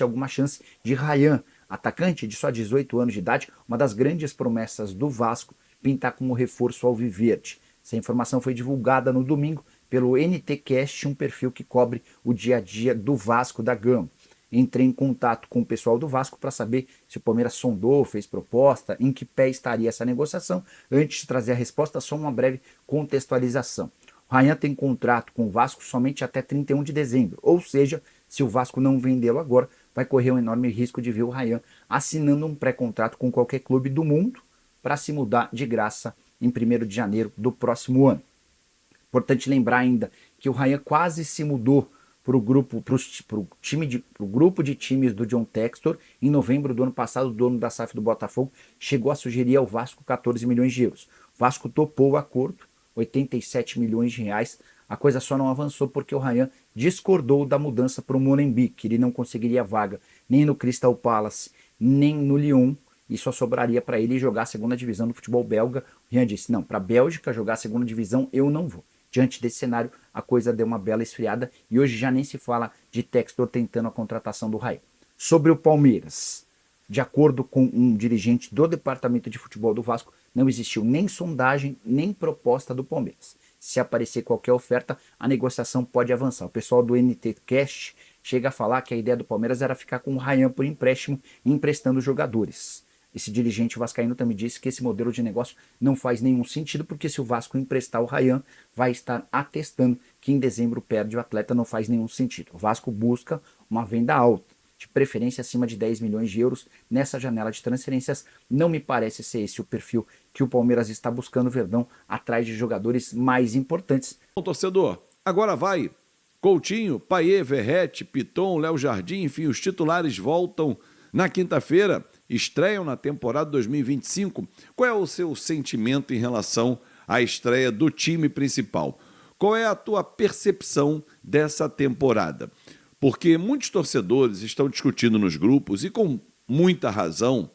alguma chance de Ryan, atacante de só 18 anos de idade, uma das grandes promessas do Vasco, pintar como reforço alviverde. Essa informação foi divulgada no domingo pelo NTcast, um perfil que cobre o dia a dia do Vasco da Gama. Entrei em contato com o pessoal do Vasco para saber se o Palmeiras sondou, fez proposta, em que pé estaria essa negociação. Antes de trazer a resposta, só uma breve contextualização. O Ryan tem contrato com o Vasco somente até 31 de dezembro, ou seja, se o Vasco não vendê-lo agora, vai correr um enorme risco de ver o Ryan assinando um pré-contrato com qualquer clube do mundo para se mudar de graça em 1º de janeiro do próximo ano. Importante lembrar ainda que o Ryan quase se mudou para o grupo de times do John Textor. Em novembro do ano passado, o dono da SAF do Botafogo chegou a sugerir ao Vasco 14 milhões de euros. O Vasco topou o acordo, 87 milhões de reais. A coisa só não avançou porque o Ryan discordou da mudança para o Molenbeek. Ele não conseguiria vaga nem no Crystal Palace, nem no Lyon, e só sobraria para ele jogar a segunda divisão do futebol belga. O Ryan disse, não, para a Bélgica jogar a segunda divisão eu não vou. Diante desse cenário, a coisa deu uma bela esfriada e hoje já nem se fala de Textor tentando a contratação do Ryan. Sobre o Palmeiras, de acordo com um dirigente do departamento de futebol do Vasco, não existiu nem sondagem, nem proposta do Palmeiras. Se aparecer qualquer oferta, a negociação pode avançar. O pessoal do NTcast chega a falar que a ideia do Palmeiras era ficar com o Ryan por empréstimo e emprestando jogadores. Esse dirigente vascaíno também disse que esse modelo de negócio não faz nenhum sentido, porque se o Vasco emprestar o Ryan, vai estar atestando que em dezembro perde o atleta, não faz nenhum sentido. O Vasco busca uma venda alta, de preferência acima de 10 milhões de euros nessa janela de transferências. Não me parece ser esse o perfil que o Palmeiras está buscando, Verdão, atrás de jogadores mais importantes. Bom, torcedor, agora vai. Coutinho, Payet, Verratti, Piton, Léo Jardim, enfim, os titulares voltam na quinta-feira, estreiam na temporada 2025. Qual é o seu sentimento em relação à estreia do time principal? Qual é a tua percepção dessa temporada? Porque muitos torcedores estão discutindo nos grupos, e com muita razão,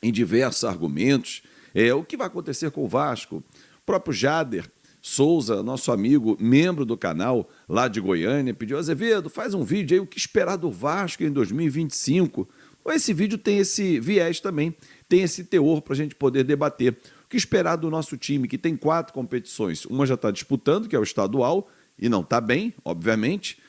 em diversos argumentos, o que vai acontecer com o Vasco. O próprio Jader Souza, nosso amigo, membro do canal lá de Goiânia, pediu: Azevedo, faz um vídeo aí, o que esperar do Vasco em 2025. Esse vídeo tem esse viés também, tem esse teor para a gente poder debater. O que esperar do nosso time, que tem 4 competições? Uma já está disputando, que é o estadual, e não está bem, obviamente.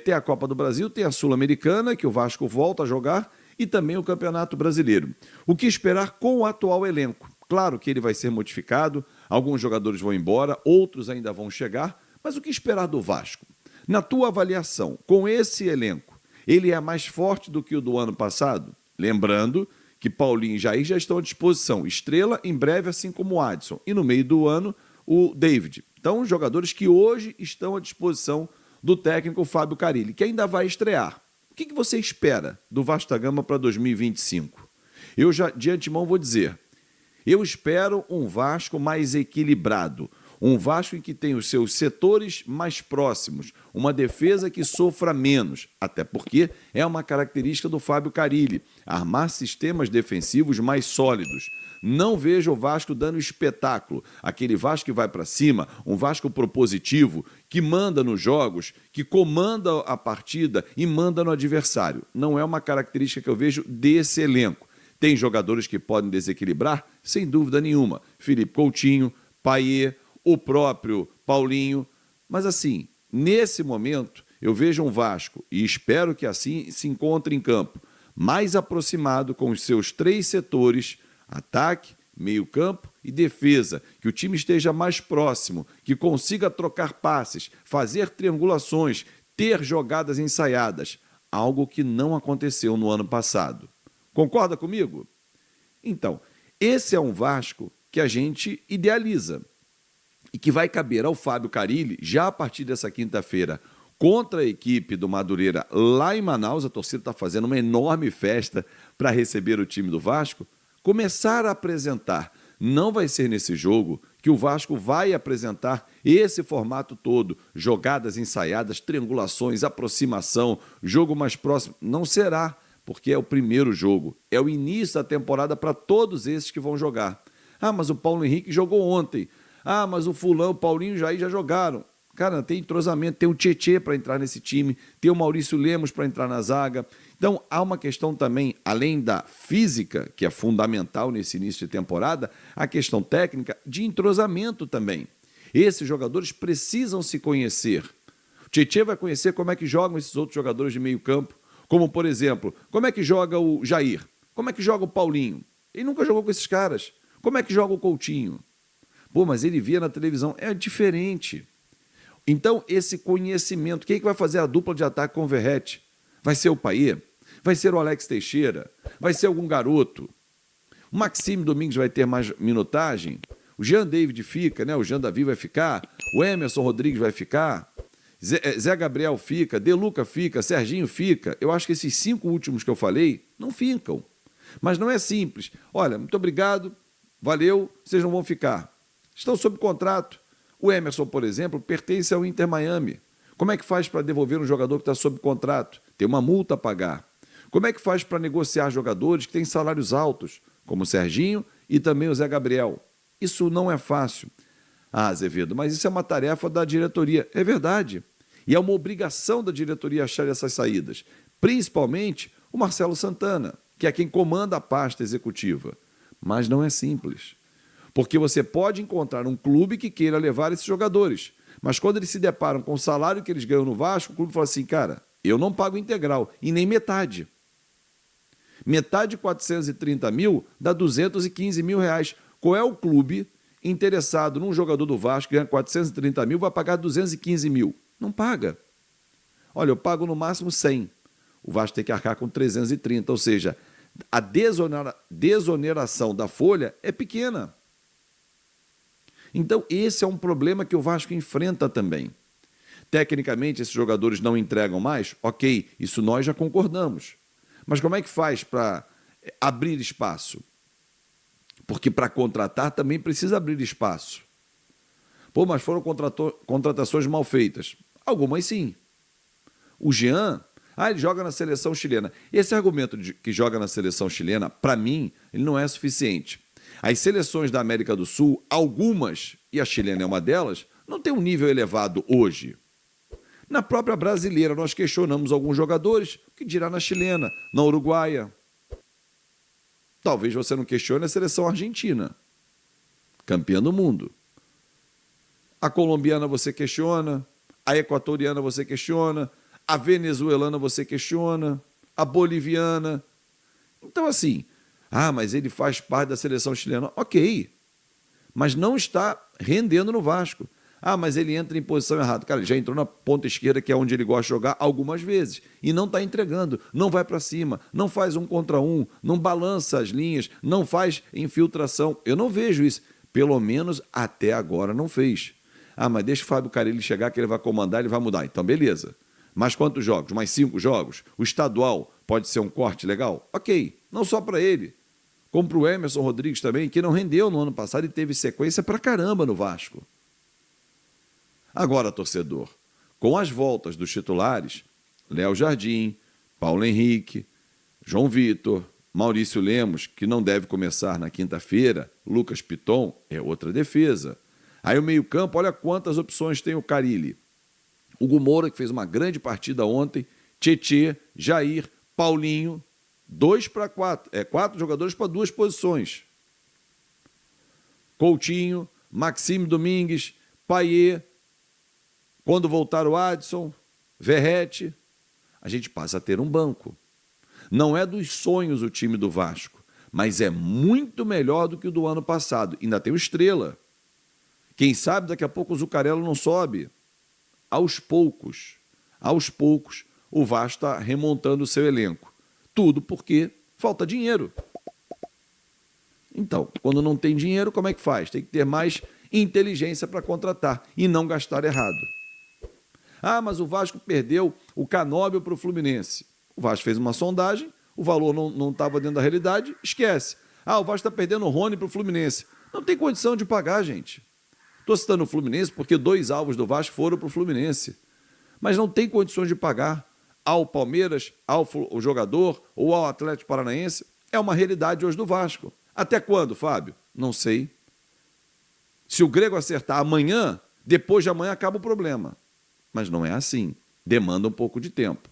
Tem a Copa do Brasil, tem a Sul-Americana, que o Vasco volta a jogar, e também o Campeonato Brasileiro. O que esperar com o atual elenco? Claro que ele vai ser modificado, alguns jogadores vão embora, outros ainda vão chegar, mas o que esperar do Vasco? Na tua avaliação, com esse elenco, ele é mais forte do que o do ano passado? Lembrando que Paulinho e Jair já estão à disposição. Estrela, em breve, assim como o Adson. E no meio do ano, o David. Então, jogadores que hoje estão à disposição do técnico Fábio Carille, que ainda vai estrear. O que você espera do Vasco da Gama para 2025? Eu já, de antemão, vou dizer, eu espero um Vasco mais equilibrado, um Vasco em que tem os seus setores mais próximos, uma defesa que sofra menos, até porque é uma característica do Fábio Carille, armar sistemas defensivos mais sólidos. Não vejo o Vasco dando espetáculo, aquele Vasco que vai para cima, um Vasco propositivo, que manda nos jogos, que comanda a partida e manda no adversário. Não é uma característica que eu vejo desse elenco. Tem jogadores que podem desequilibrar? Sem dúvida nenhuma. Felipe Coutinho, Payet, o próprio Paulinho. Mas assim, nesse momento, eu vejo um Vasco, e espero que assim se encontre em campo, mais aproximado com os seus 3 setores, ataque, meio-campo e defesa, que o time esteja mais próximo, que consiga trocar passes, fazer triangulações, ter jogadas ensaiadas, algo que não aconteceu no ano passado. Concorda comigo? Então, esse é um Vasco que a gente idealiza e que vai caber ao Fábio Carille, já a partir dessa quinta-feira, contra a equipe do Madureira lá em Manaus. A torcida está fazendo uma enorme festa para receber o time do Vasco, começar a apresentar. Não vai ser nesse jogo que o Vasco vai apresentar esse formato todo, jogadas ensaiadas, triangulações, aproximação, jogo mais próximo. Não será, porque é o primeiro jogo, é o início da temporada para todos esses que vão jogar. Ah, mas o Paulo Henrique jogou ontem. Ah, mas o fulano, o Paulinho e o Jair já jogaram. Cara, tem entrosamento, tem o Tietê para entrar nesse time, tem o Maurício Lemos para entrar na zaga. Então, há uma questão também, além da física, que é fundamental nesse início de temporada, a questão técnica de entrosamento também. Esses jogadores precisam se conhecer. O Tietê vai conhecer como é que jogam esses outros jogadores de meio campo, como, por exemplo, como é que joga o Jair, como é que joga o Paulinho. Ele nunca jogou com esses caras. Como é que joga o Coutinho? Pô, mas ele via na televisão, é diferente. Então, esse conhecimento, quem é que vai fazer a dupla de ataque com o Verratti? Vai ser o Payet? Vai ser o Alex Teixeira? Vai ser algum garoto? O Maxime Domingues vai ter mais minutagem? O Jean David fica, né? O Jean Davi vai ficar? O Emerson Rodrigues vai ficar? Zé Gabriel fica? De Luca fica? Serginho fica? Eu acho que esses 5 últimos que eu falei não ficam. Mas não é simples. Olha, muito obrigado, valeu, vocês não vão ficar. Estão sob contrato. O Emerson, por exemplo, pertence ao Inter Miami. Como é que faz para devolver um jogador que está sob contrato? Tem uma multa a pagar. Como é que faz para negociar jogadores que têm salários altos, como o Serginho e também o Zé Gabriel? Isso não é fácil. Ah, Azevedo, mas isso é uma tarefa da diretoria. É verdade. E é uma obrigação da diretoria achar essas saídas. Principalmente o Marcelo Santana, que é quem comanda a pasta executiva. Mas não é simples. Porque você pode encontrar um clube que queira levar esses jogadores, mas quando eles se deparam com o salário que eles ganham no Vasco, o clube fala assim, cara, eu não pago integral, e nem metade. Metade de 430 mil dá 215 mil reais. Qual é o clube interessado num jogador do Vasco que ganha 430 mil, vai pagar 215 mil? Não paga. Olha, eu pago no máximo 100. O Vasco tem que arcar com 330, ou seja, a desoneração da folha é pequena. Então, esse é um problema que o Vasco enfrenta também. Tecnicamente, esses jogadores não entregam mais? Ok, isso nós já concordamos. Mas como é que faz para abrir espaço? Porque para contratar também precisa abrir espaço. Pô, mas foram contratações mal feitas. Algumas sim. O Jean, ele joga na seleção chilena. Esse argumento de que joga na seleção chilena, para mim, ele não é suficiente. As seleções da América do Sul, algumas, e a chilena é uma delas, não tem um nível elevado hoje. Na própria brasileira, nós questionamos alguns jogadores, o que dirá na chilena, na uruguaia. Talvez você não questione a seleção argentina, campeã do mundo. A colombiana você questiona, a equatoriana você questiona, a venezuelana você questiona, a boliviana. Então, assim, mas ele faz parte da seleção chilena. Ok, mas não está rendendo no Vasco. Mas ele entra em posição errada. Cara, ele já entrou na ponta esquerda, que é onde ele gosta de jogar, algumas vezes. E não está entregando, não vai para cima, não faz 1 contra 1, não balança as linhas, não faz infiltração. Eu não vejo isso. Pelo menos até agora não fez. Mas deixa o Fábio Carille chegar que ele vai comandar, ele vai mudar. Então, beleza. Mais quantos jogos? Mais 5 jogos? O estadual pode ser um corte legal? Ok, não só para ele. Como para o Emerson Rodrigues também, que não rendeu no ano passado e teve sequência pra caramba no Vasco. Agora, torcedor, com as voltas dos titulares, Léo Jardim, Paulo Henrique, João Vitor, Maurício Lemos, que não deve começar na quinta-feira, Lucas Piton, é outra defesa. Aí o meio-campo, olha quantas opções tem o Carille. Hugo Moura, que fez uma grande partida ontem, Tietê, Jair, Paulinho, 2 para 4, 4 jogadores para 2 posições. Coutinho, Maxime Domingues, Payet, quando voltar o Adson, Verratti, a gente passa a ter um banco. Não é dos sonhos o time do Vasco, mas é muito melhor do que o do ano passado. Ainda tem o Estrela. Quem sabe daqui a pouco o Zuccarello não sobe. Aos poucos, o Vasco está remontando o seu elenco. Tudo porque falta dinheiro. Então, quando não tem dinheiro, como é que faz? Tem que ter mais inteligência para contratar e não gastar errado. Mas o Vasco perdeu o Canóbio para o Fluminense. O Vasco fez uma sondagem, o valor não estava dentro da realidade, esquece. O Vasco está perdendo o Rony para o Fluminense. Não tem condição de pagar, gente. Estou citando o Fluminense porque 2 alvos do Vasco foram para o Fluminense. Mas não tem condições de pagar ao Palmeiras, ao jogador ou ao Atlético Paranaense. É uma realidade hoje do Vasco. Até quando, Fábio? Não sei. Se o Grego acertar amanhã, depois de amanhã acaba o problema. Mas não é assim. Demanda um pouco de tempo.